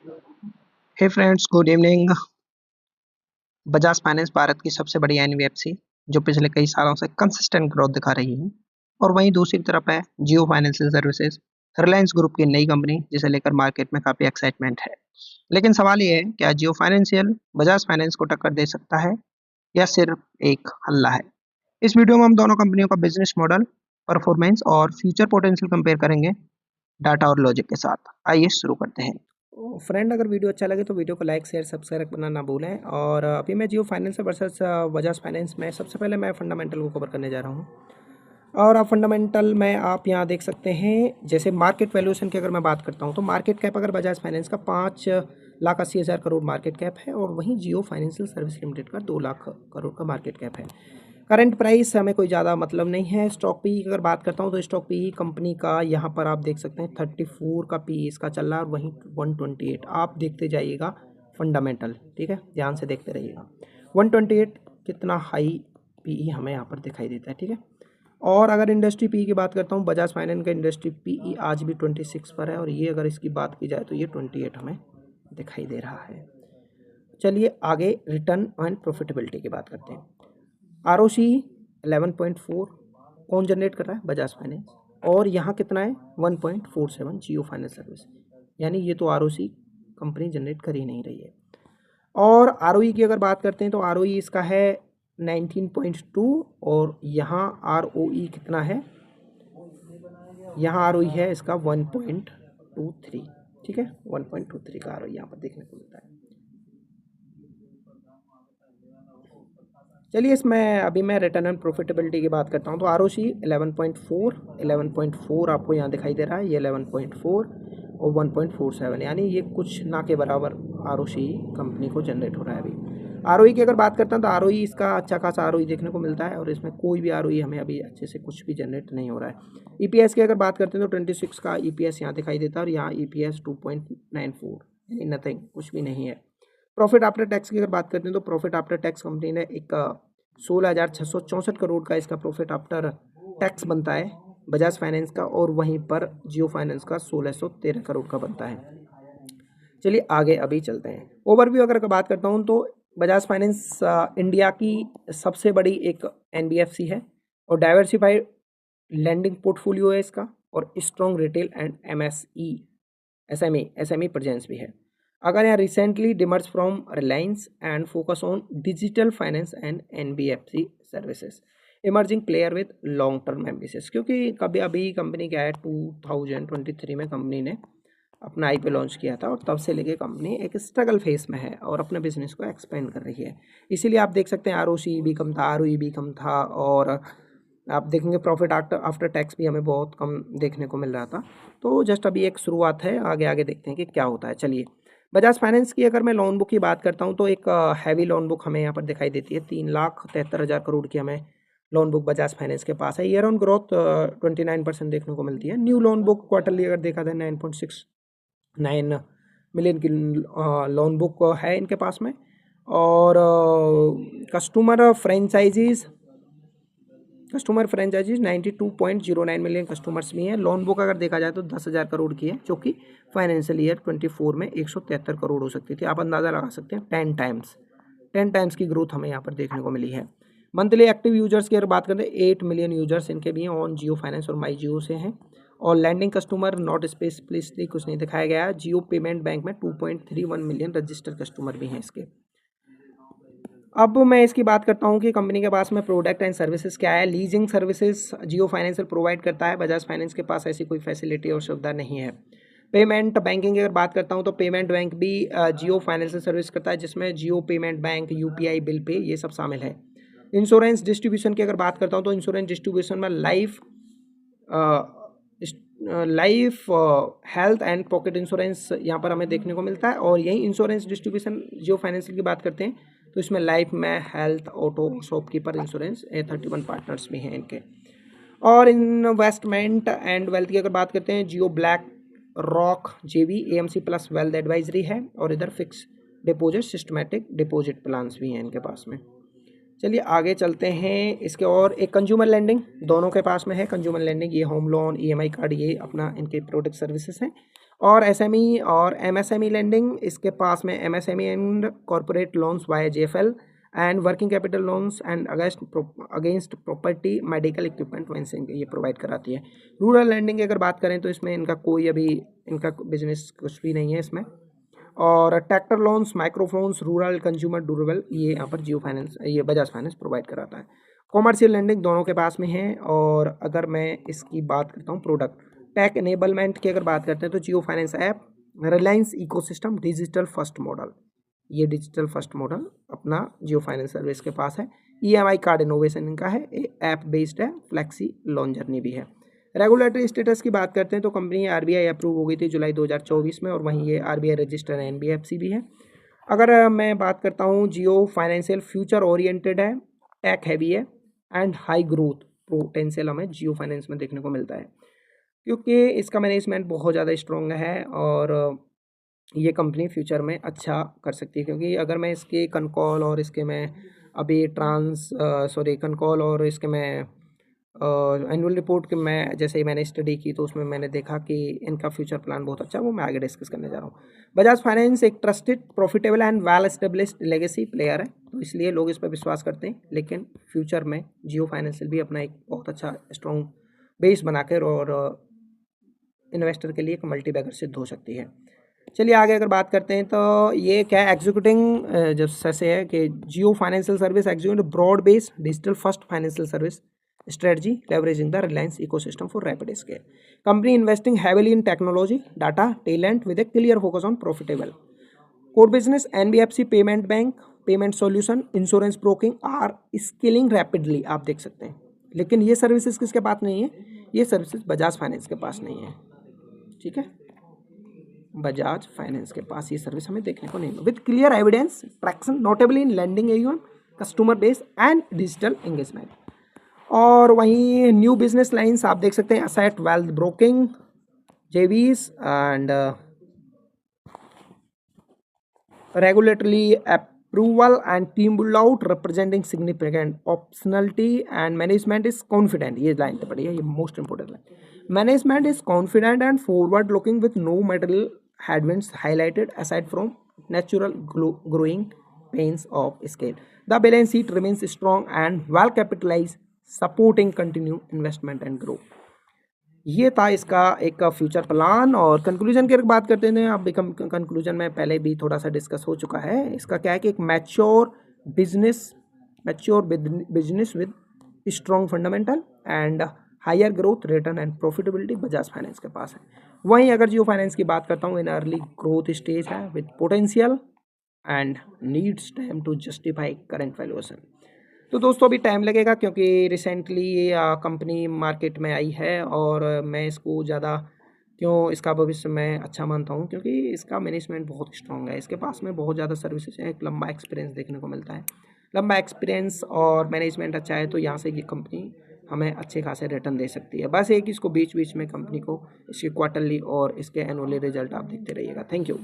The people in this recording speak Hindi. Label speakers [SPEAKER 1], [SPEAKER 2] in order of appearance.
[SPEAKER 1] हे friends, good evening. Bajaj finance Bharat की सबसे बड़ी एनबीएफसी जो पिछले कई सालों से कंसिस्टेंट ग्रोथ दिखा रही है। और वहीं दूसरी तरफ है जियो फाइनेंशियल सर्विसेज, रिलायंस ग्रुप की नई कंपनी जिसे लेकर मार्केट में काफी एक्साइटमेंट है। लेकिन सवाल ये है, क्या जियो फाइनेंशियल बजाज फाइनेंस को टक्कर दे सकता है या सिर्फ एक हल्ला है? इस वीडियो में हम दोनों कंपनियों का बिजनेस मॉडल, परफॉर्मेंस और फ्यूचर पोटेंशियल कंपेयर करेंगे, डाटा और लॉजिक के साथ। आइए शुरू करते हैं।
[SPEAKER 2] फ्रेंड, अगर वीडियो अच्छा लगे तो वीडियो को लाइक शेयर सब्सक्राइब करना ना भूलें। और अभी मैं जियो फाइनेंस वर्सेस बजाज फाइनेंस में सबसे पहले मैं फंडामेंटल को कवर करने जा रहा हूँ। और आप फंडामेंटल में आप यहाँ देख सकते हैं, जैसे मार्केट वैल्यूएशन की अगर मैं बात करता हूँ तो मार्केट कैप अगर बजाज फाइनेंस का 5,80,000 करोड़ मार्केट कैप है और वहीं जियो फाइनेंशियल सर्विस लिमिटेड का 2 लाख करोड़ का मार्केट कैप है। करंट प्राइस हमें कोई ज़्यादा मतलब नहीं है। स्टॉक पी की अगर बात करता हूँ तो स्टॉक पी कंपनी का यहाँ पर आप देख सकते हैं 34 का पी इसका चल रहा है और वहीं 128। आप देखते जाइएगा फंडामेंटल, ठीक है, ध्यान से देखते रहिएगा। 128 कितना हाई पी हमें यहाँ पर दिखाई देता है, ठीक है। और अगर इंडस्ट्री पी की बात करता हूँ, बजाज फाइनेंस का इंडस्ट्री पी आज भी 26 पर है और ये अगर इसकी बात की जाए तो ये 28 हमें दिखाई दे रहा है। चलिए आगे रिटर्न एंड प्रॉफिटेबिलिटी की बात करते हैं। ROC 11.4 कौन जनरेट कर रहा है? बजाज फाइनेंस। और यहाँ कितना है? 1.47 जियो फाइनेंस सर्विस। यानी ये तो ROC कंपनी जनरेट कर ही नहीं रही है। और ROE की अगर बात करते हैं तो ROE इसका है 19.2 और यहाँ ROE कितना है? यहाँ ROE है इसका 1.23, ठीक है, 1.23 का ROE यहाँ पर देखने को मिलता है। चलिए इसमें अभी मैं रिटर्न एंड प्रॉफिटेबिलिटी की बात करता हूँ तो ROC 11.4 आपको यहाँ दिखाई दे रहा है, ये 11.4 और 1.47, यानी ये कुछ ना के बराबर ROC कंपनी को जनरेट हो रहा है अभी। ROE की अगर बात करता हूँ तो ROE इसका अच्छा खासा ROE देखने को मिलता है और इसमें कोई भी ROE हमें अभी अच्छे से कुछ भी जनरेट नहीं हो रहा है। EPS की अगर बात करते हैं तो 26 का EPS यहाँ दिखाई देता है और यहाँ EPS 2.94, यानी नथिंग, कुछ भी नहीं है। प्रॉफिट आफ्टर टैक्स की अगर बात करते हैं तो प्रॉफिट आफ्टर टैक्स कंपनी ने एक 16,664 करोड़ का इसका प्रॉफिट आफ्टर टैक्स बनता है बजाज फाइनेंस का, और वहीं पर जियो फाइनेंस का 1613 करोड़ का बनता है। चलिए आगे अभी चलते हैं। ओवरव्यू अगर बात करता हूँ तो बजाज फाइनेंस इंडिया की सबसे बड़ी एक NBFC है और डाइवर्सिफाइड लैंडिंग पोर्टफोलियो है इसका, और strong retail and SME presence भी है। अगर यहाँ recently demerge from Reliance and focus on digital finance and NBFC services, emerging player with long term ambitions. क्योंकि कभी अभी कंपनी क्या है, 2023 में कंपनी ने अपना IPO लॉन्च किया था और तब से लेके कंपनी एक स्ट्रगल फेस में है और अपने बिजनेस को एक्सपेंड कर रही है। इसीलिए आप देख सकते हैं ROC भी कम था, ROE भी कम था, और आप देखेंगे प्रॉफिट आफ्टर टैक्स भी हमें बहुत कम देखने को मिल रहा था। तो जस्ट अभी एक शुरुआत है, आगे आगे देखते हैं कि क्या होता है। चलिए बजाज फाइनेंस की अगर मैं लोन बुक की बात करता हूँ तो एक हैवी लोन बुक हमें यहाँ पर दिखाई देती है। 3,73,000 करोड़ की हमें लोन बुक बजाज फाइनेंस के पास है। ईयर ऑन ग्रोथ 29% देखने को मिलती है। न्यू लोन बुक क्वार्टरली अगर देखा जाए 9.69 मिलियन की लोन बुक है इनके पास में। और कस्टमर फ्रेंचाइजीज 92.09 मिलियन कस्टमर्स भी हैं। लोन बुक अगर देखा जाए तो 10,000 करोड़ की है, जो कि फाइनेंशियल ईयर 24 में 173 करोड़ हो सकती थी। आप अंदाज़ा लगा सकते हैं 10 टाइम्स की ग्रोथ हमें यहाँ पर देखने को मिली है। मंथली एक्टिव यूजर्स की अगर बात करें 8 मिलियन यूजर्स इनके भी हैं, ऑन जियो फाइनेंस और माई जियो से हैं। और लैंडिंग कस्टमर नॉट स्पेसिफिकली कुछ नहीं दिखाया गया है। जियो पेमेंट बैंक में 2.31 मिलियन रजिस्टर्ड कस्टमर भी हैं इसके। अब मैं इसकी बात करता हूँ कि कंपनी के पास में प्रोडक्ट एंड सर्विसेज क्या है। लीजिंग सर्विसेज जियो फाइनेंशियल प्रोवाइड करता है, बजाज फाइनेंस के पास ऐसी कोई फैसिलिटी और सुविधा नहीं है। पेमेंट बैंकिंग की अगर बात करता हूँ तो पेमेंट बैंक भी जियो फाइनेंशियल सर्विस करता है, जिसमें Jio payment bank, UPI bill pay, ये सब शामिल है। इंश्योरेंस डिस्ट्रीब्यूशन की अगर बात करता हूँ तो इंश्योरेंस डिस्ट्रीब्यूशन में life health and pocket insurance यहाँ पर हमें देखने को मिलता है। और यही इंश्योरेंस डिस्ट्रीब्यूशन जियो फाइनेंशियल की बात करते हैं तो इसमें लाइफ में health, auto, shopkeeper insurance, 31 partners भी हैं इनके। और इन्वेस्टमेंट एंड वेल्थ की अगर बात करते हैं, Jio BlackRock JV AMC plus wealth advisory है, और इधर fix deposit systematic deposit plans भी हैं इनके पास में। चलिए आगे चलते हैं इसके। और एक कंज्यूमर लैंडिंग दोनों के पास में है। कंज्यूमर लैंडिंग, ये होम लोन, EMI कार्ड, ये अपना इनके प्रोडक्ट सर्विसेज हैं। और एसएमई और एमएसएमई लेंडिंग, इसके पास में MSME and corporate loans via JFL and working capital loans and against property medical equipment financing ये प्रोवाइड कराती है। रूरल लैंडिंग की अगर बात करें तो इसमें इनका कोई अभी इनका बिजनेस कुछ भी नहीं है इसमें। और tractor loans, microphones, rural, consumer durable ये यहाँ पर जियो फाइनेंस ये बजाज फाइनेंस प्रोवाइड कराता है। कॉमर्शियल लैंडिंग दोनों के पास में है। और अगर मैं इसकी बात करता हूँ प्रोडक्ट टेक एनेबलमेंट की अगर बात करते हैं तो Jio finance app, Reliance ecosystem, digital first model, ये डिजिटल फर्स्ट मॉडल अपना जियो फाइनेंस सर्विस के पास है। ईएमआई कार्ड इनोवेशन इनका है, ऐप बेस्ड है, फ्लैक्सी लोन जर्नी भी है। रेगुलेटरी स्टेटस की बात करते हैं तो कंपनी आरबीआई अप्रूव हो गई थी जुलाई 2024 में, और वहीं ये आरबीआई रजिस्टर्ड एनबीएफसी भी है। अगर मैं बात करता हूँ जियो फाइनेंशियल फ्यूचर ओरिएंटेड है, टेक हैवी है एंड हाई ग्रोथ पोटेंशियल हमें जियो फाइनेंस में देखने को मिलता है, क्योंकि इसका मैनेजमेंट बहुत ज़्यादा स्ट्रॉन्ग है और ये कंपनी फ्यूचर में अच्छा कर सकती है। क्योंकि अगर मैं इसके कनकॉल और इसके मैं अभी कनकॉल और इसके मैं एनुअल रिपोर्ट के मैं जैसे ही मैंने स्टडी की तो उसमें मैंने देखा कि इनका फ्यूचर प्लान बहुत अच्छा है, वो मैं आगे डिस्कस करने जा रहा हूँ। बजाज फाइनेंस एक trusted, profitable and well established legacy player है, तो इसलिए लोग इस पर विश्वास करते हैं। लेकिन फ्यूचर में जियो फाइनेंशियल भी अपना एक बहुत अच्छा स्ट्रॉन्ग बेस बनाकर और इन्वेस्टर के लिए एक मल्टीबैगर सिद्ध हो सकती है। चलिए आगे अगर बात करते हैं तो ये क्या एग्जीक्यूटिंग जैसे है कि Jio financial service execute broad based digital first financial service strategy leveraging the Reliance ecosystem for rapid scale. Company investing heavily in technology, data, talent with a clear focus on profitable. Core business NBFC, payment bank, payment solution, insurance broking are scaling rapidly आप देख सकते हैं। लेकिन ये सर्विसेज किसके पास नहीं है? ये सर्विसेज बजाज फाइनेंस के पास नहीं है। ठीक है, बजाज फाइनेंस के पास ये सर्विस हमें देखने को नहीं मिली। With clear evidence traction notably in landing AUM, customer base and digital engagement. और वहीं न्यू बिजनेस लाइंस आप देख सकते हैं, asset wealth broking, JVs and regulatory approval and team build out representing significant optionality and management is confident. ये लाइन तो पढ़ी है, ये most important line. Management is confident and forward looking with no material headwinds highlighted aside from natural growing pains of scale. The balance sheet remains strong and well capitalised, supporting continue investment and grow. ये था इसका एक फ्यूचर प्लान। और कंक्लूजन की अगर बात करते हैं, अब कंक्लूजन में पहले भी थोड़ा सा डिस्कस हो चुका है। इसका क्या है कि एक mature business with strong fundamental and higher growth, return and profitability Bajaj finance के पास है। वहीं अगर जियो फाइनेंस की बात करता हूँ, इन अर्ली ग्रोथ स्टेज है with potential and needs time to justify current valuation. तो दोस्तों अभी टाइम लगेगा क्योंकि रिसेंटली ये कंपनी मार्केट में आई है, और मैं इसको ज़्यादा क्यों इसका भविष्य मैं अच्छा मानता हूँ क्योंकि इसका मैनेजमेंट बहुत स्ट्रॉन्ग है। इसके पास में बहुत ज़्यादा सर्विसेज हैं, एक लंबा एक्सपीरियंस देखने को मिलता है। लंबा एक्सपीरियंस और मैनेजमेंट अच्छा है तो यहाँ से ये कंपनी हमें अच्छे खासे रिटर्न दे सकती है। बस एक इसको बीच बीच में कंपनी को इसके क्वार्टरली और इसके एनुअली रिजल्ट आप देखते रहिएगा। Thank you.